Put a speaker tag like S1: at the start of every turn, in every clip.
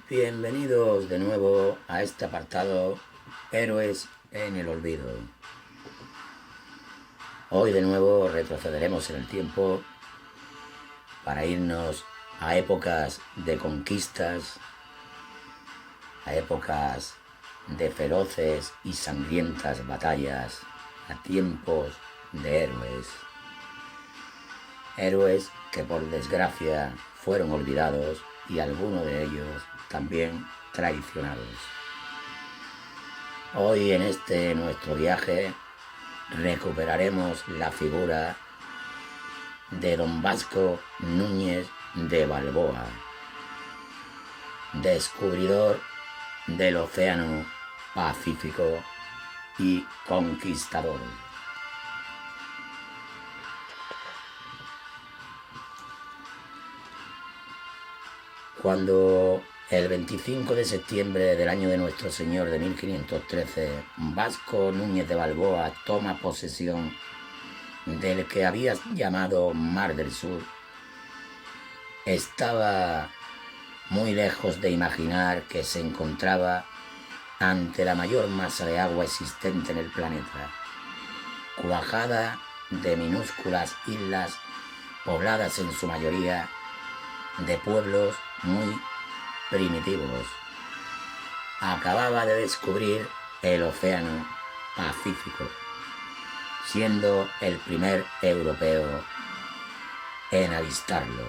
S1: Bienvenidos de nuevo a este apartado Héroes en el Olvido. Hoy de nuevo retrocederemos en el tiempo para irnos a épocas de conquistas, a épocas de feroces y sangrientas batallas, a tiempos de héroes. Héroes que por desgracia fueron olvidados y algunos de ellos también traicionados. Hoy en este nuestro viaje recuperaremos la figura de don Vasco Núñez de Balboa, descubridor del Océano Pacífico y conquistador. Cuando el 25 de septiembre del año de nuestro Señor de 1513, Vasco Núñez de Balboa toma posesión del que había llamado Mar del Sur, estaba muy lejos de imaginar que se encontraba ante la mayor masa de agua existente en el planeta, cuajada de minúsculas islas pobladas en su mayoría de pueblos muy primitivos. Acababa de descubrir el Océano Pacífico, siendo el primer europeo en avistarlo.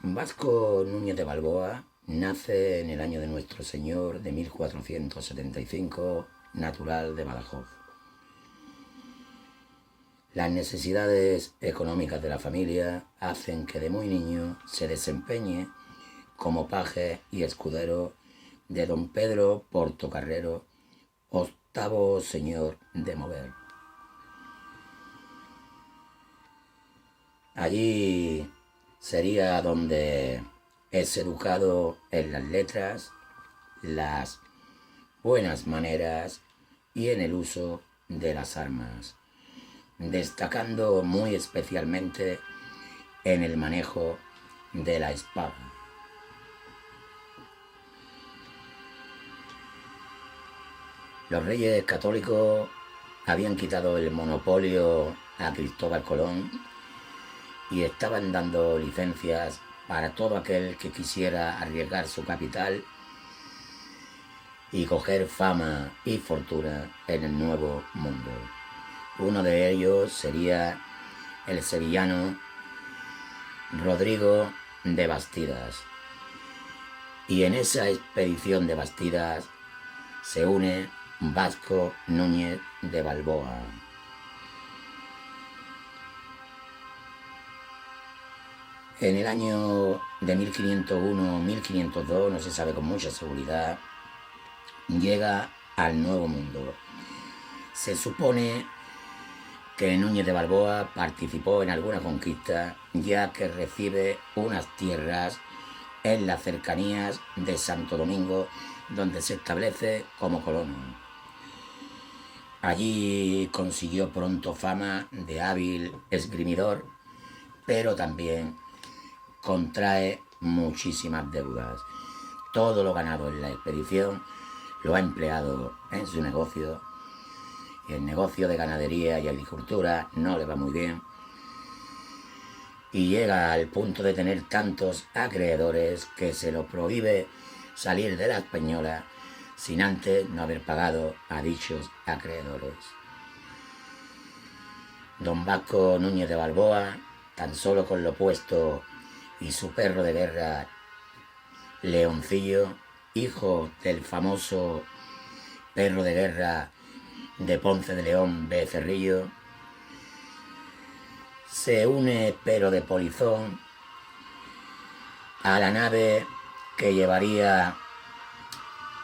S1: Vasco Núñez de Balboa nace en el año de nuestro Señor de 1475, natural de Badajoz. Las necesidades económicas de la familia hacen que de muy niño se desempeñe como paje y escudero de don Pedro Portocarrero, octavo señor de Mover. Allí sería donde es educado en las letras, las buenas maneras y en el uso de las armas, destacando muy especialmente en el manejo de la espada. Los reyes católicos habían quitado el monopolio a Cristóbal Colón y estaban dando licencias para todo aquel que quisiera arriesgar su capital y coger fama y fortuna en el nuevo mundo. Uno de ellos sería el sevillano Rodrigo de Bastidas. Y en esa expedición de Bastidas se une Vasco Núñez de Balboa. En el año de 1501-1502, no se sabe con mucha seguridad, llega al Nuevo Mundo. Se supone que Núñez de Balboa participó en alguna conquista, ya que recibe unas tierras en las cercanías de Santo Domingo, donde se establece como colono. Allí consiguió pronto fama de hábil esgrimidor, pero también contrae muchísimas deudas. Todo lo ganado en la expedición lo ha empleado en su negocio, y el negocio de ganadería y agricultura no le va muy bien, y llega al punto de tener tantos acreedores que se lo prohíbe salir de la Española sin antes no haber pagado a dichos acreedores. Don Vasco Núñez de Balboa, tan solo con lo puesto y su perro de guerra Leoncillo, hijo del famoso perro de guerra de Ponce de León Becerrillo, se une pero de polizón a la nave que llevaría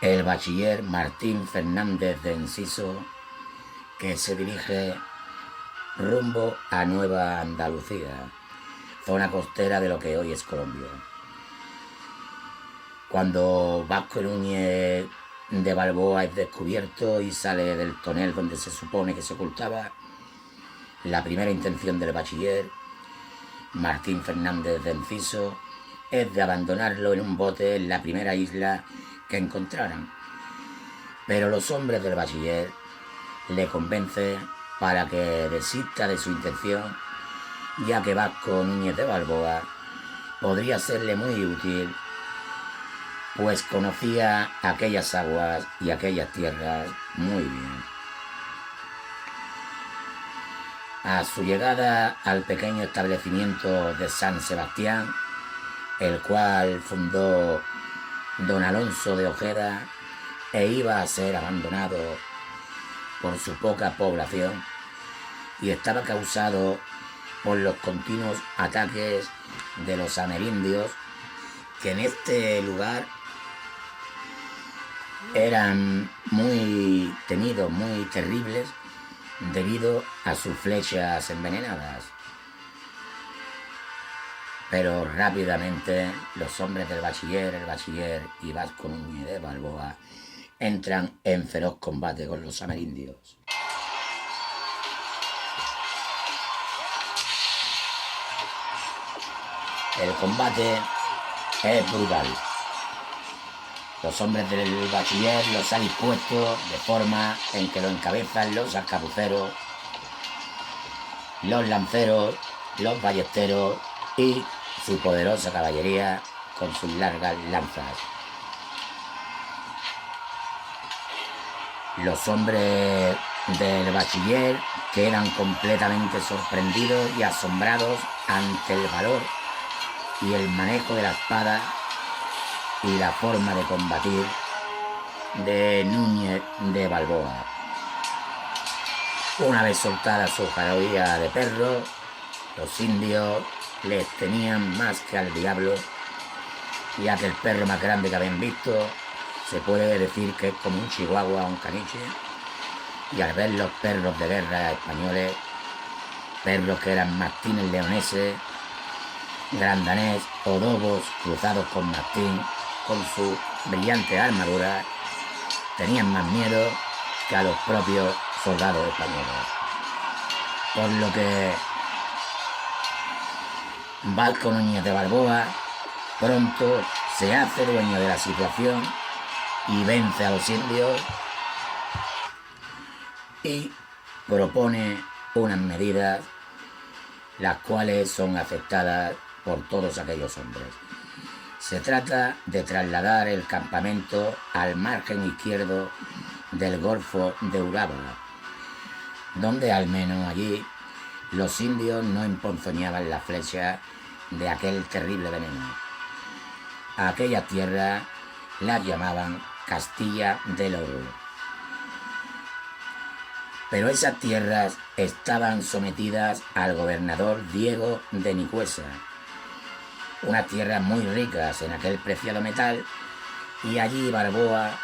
S1: el bachiller Martín Fernández de Enciso, que se dirige rumbo a Nueva Andalucía, zona costera de lo que hoy es Colombia. Cuando Vasco Núñez de Balboa es descubierto y sale del tonel donde se supone que se ocultaba, La primera intención del bachiller Martín Fernández de Enciso es de abandonarlo en un bote en la primera isla que encontraran. Pero los hombres del bachiller le convencen para que desista de su intención, ya que Vasco Núñez de Balboa podría serle muy útil, pues conocía aquellas aguas y aquellas tierras muy bien. A su llegada al pequeño establecimiento de San Sebastián, el cual fundó don Alonso de Ojeda e iba a ser abandonado por su poca población y estaba causado por los continuos ataques de los amerindios, que en este lugar eran muy temidos, muy terribles, debido a sus flechas envenenadas. Pero rápidamente los hombres del bachiller, el bachiller y Vasco Núñez de Balboa, entran en feroz combate con los amerindios. El combate es brutal. Los hombres del bachiller los ha dispuesto de forma en que lo encabezan los arcabuceros, los lanceros, los ballesteros y su poderosa caballería con sus largas lanzas. Los hombres del bachiller quedan completamente sorprendidos y asombrados ante el valor y el manejo de la espada y la forma de combatir de Núñez de Balboa. Una vez soltada su jauría de perro, los indios les tenían más que al diablo, ya que el perro más grande que habían visto se puede decir que es como un chihuahua o un caniche, y al ver los perros de guerra españoles, perros que eran mastines leoneses, grandanés o dobos cruzados con mastín, con su brillante armadura, tenían más miedo que a los propios soldados españoles. Por lo que Vasco Núñez de Balboa pronto se hace dueño de la situación y vence a los indios y propone unas medidas las cuales son aceptadas por todos aquellos hombres. Se trata de trasladar el campamento al margen izquierdo del Golfo de Urabá, donde al menos allí los indios no emponzoñaban la flecha de aquel terrible veneno. A aquella tierra las llamaban Castilla del Oro. Pero esas tierras estaban sometidas al gobernador Diego de Nicuesa, unas tierras muy ricas en aquel preciado metal, y allí Balboa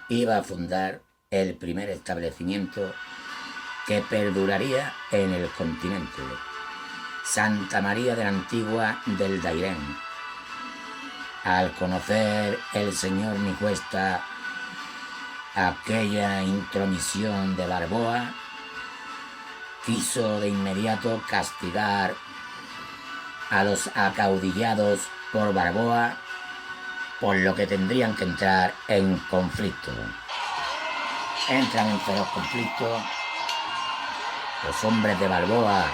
S1: iba a fundar el primer establecimiento que perduraría en el continente, Santa María de la Antigua del Dairén. Al conocer el señor Nicuesta aquella intromisión de Balboa, quiso de inmediato castigar a los acaudillados por Balboa, por lo que tendrían que entrar en conflicto. Entran en feroz conflicto. Los hombres de Balboa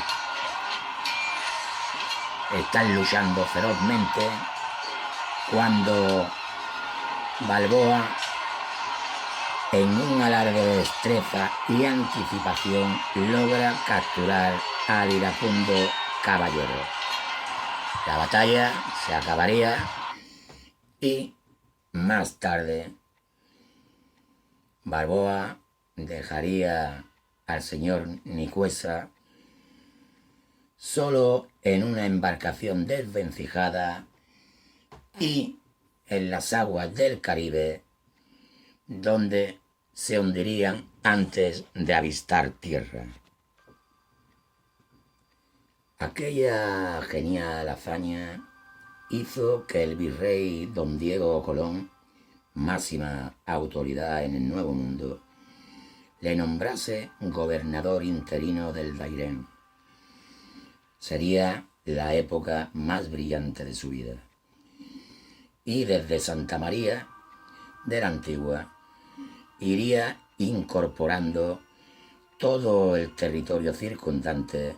S1: están luchando ferozmente cuando Balboa, en un alarde de destreza y anticipación, logra capturar al iracundo caballero. La batalla se acabaría y más tarde Balboa dejaría al señor Nicuesa solo en una embarcación desvencijada y en las aguas del Caribe, donde se hundirían antes de avistar tierra. Aquella genial hazaña hizo que el virrey don Diego Colón, máxima autoridad en el Nuevo Mundo, le nombrase gobernador interino del Dairén. sería la época más brillante de su vida. Y desde Santa María de la Antigua iría incorporando todo el territorio circundante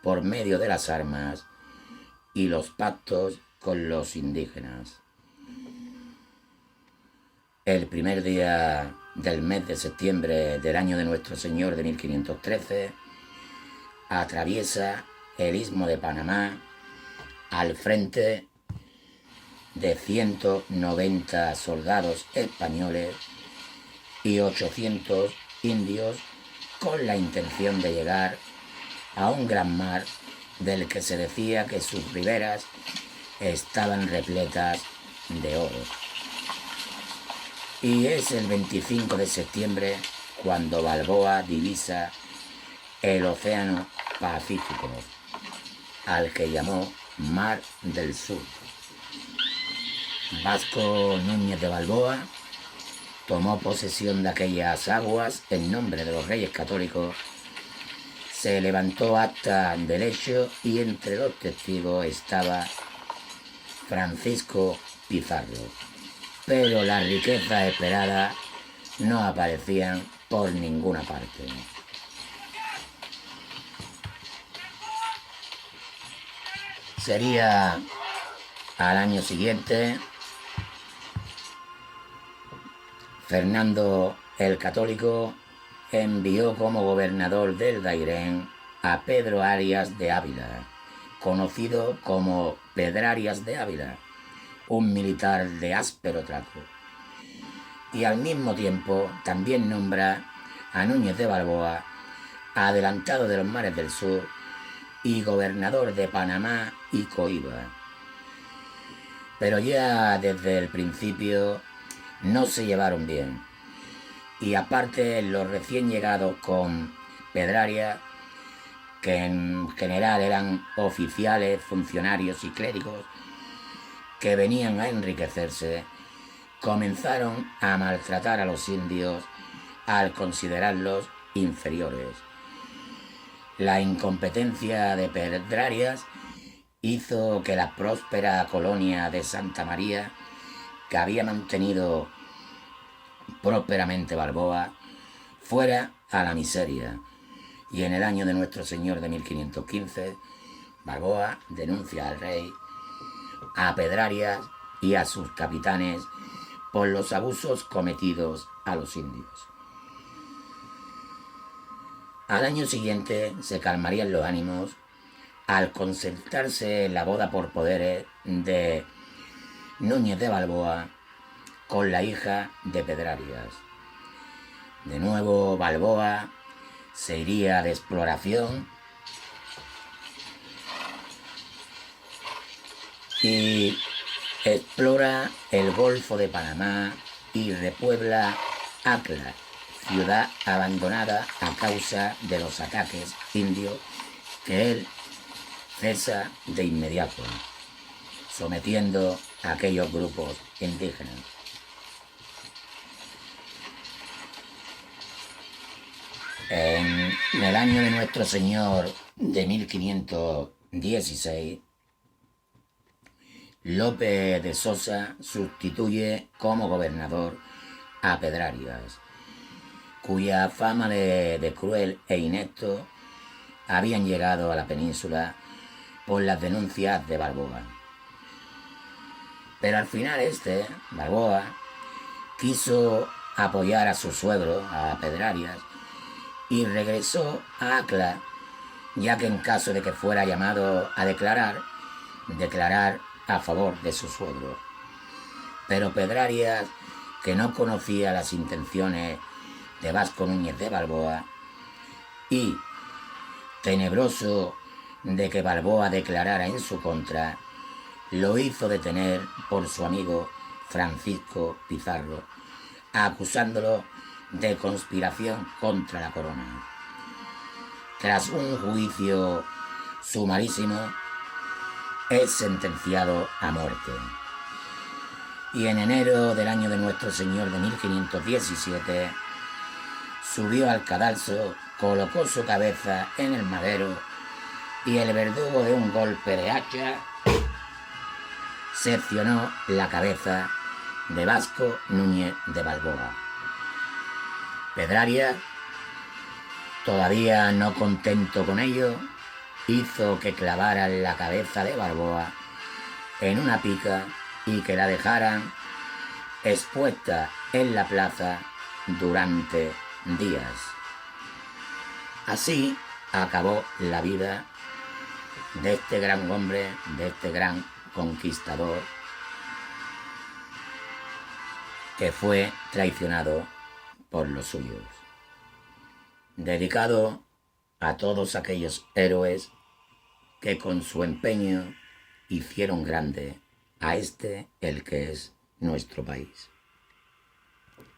S1: por medio de las armas y los pactos con los indígenas. El primer día del mes de septiembre del año de Nuestro Señor de 1513, atraviesa el Istmo de Panamá al frente de 190 soldados españoles y 800 indios con la intención de llegar a un gran mar del que se decía que sus riberas estaban repletas de oro. Y es el 25 de septiembre cuando Balboa divisa el Océano Pacífico, al que llamó Mar del Sur. Vasco Núñez de Balboa tomó posesión de aquellas aguas en nombre de los reyes católicos. Se levantó acta del hecho y entre los testigos estaba Francisco Pizarro, pero las riquezas esperadas no aparecían por ninguna parte. Sería al año siguiente Fernando el Católico envió como gobernador del Dairén a Pedro Arias de Ávila, conocido como Pedrarias de Ávila, un militar de áspero trato. Y al mismo tiempo también nombra a Núñez de Balboa, adelantado de los mares del sur y gobernador de Panamá y Coiba. Pero ya desde el principio no se llevaron bien. Y aparte los recién llegados con Pedrarias, que en general eran oficiales, funcionarios y clérigos, que venían a enriquecerse, comenzaron a maltratar a los indios al considerarlos inferiores. La incompetencia de Pedrarias hizo que la próspera colonia de Santa María, que había mantenido prósperamente Balboa, fuera a la miseria. Y en el año de Nuestro Señor de 1515, Balboa denuncia al rey, a Pedrarias y a sus capitanes por los abusos cometidos a los indios. Al año siguiente se calmarían los ánimos al concertarse la boda por poderes de Núñez de Balboa con la hija de Pedrarias. De nuevo Balboa se iría de exploración y explora el Golfo de Panamá y repuebla Acla, ciudad abandonada a causa de los ataques indios, que él cesa de inmediato, sometiendo a aquellos grupos indígenas. En el año de Nuestro Señor de 1516, Lope de Sosa sustituye como gobernador a Pedrarias, cuya fama de cruel e inepto habían llegado a la península por las denuncias de Balboa. Pero al final Balboa, quiso apoyar a su suegro, a Pedrarias, y regresó a Acla, ya que en caso de que fuera llamado a declarar a favor de su suegro. Pero Pedrarias, que no conocía las intenciones de Vasco Núñez de Balboa, y tenebroso de que Balboa declarara en su contra, lo hizo detener por su amigo Francisco Pizarro, acusándolo de conspiración contra la corona. Tras un juicio sumarísimo, es sentenciado a muerte. Y en enero del año de Nuestro Señor de 1517, subió al cadalso, colocó su cabeza en el madero y el verdugo de un golpe de hacha seccionó la cabeza de Vasco Núñez de Balboa. Pedrarias, todavía no contento con ello, hizo que clavaran la cabeza de Balboa en una pica y que la dejaran expuesta en la plaza durante días. Así acabó la vida de este gran hombre, de este gran conquistador, que fue traicionado por los suyos. Dedicado a todos aquellos héroes que con su empeño hicieron grande a este, el que es nuestro país.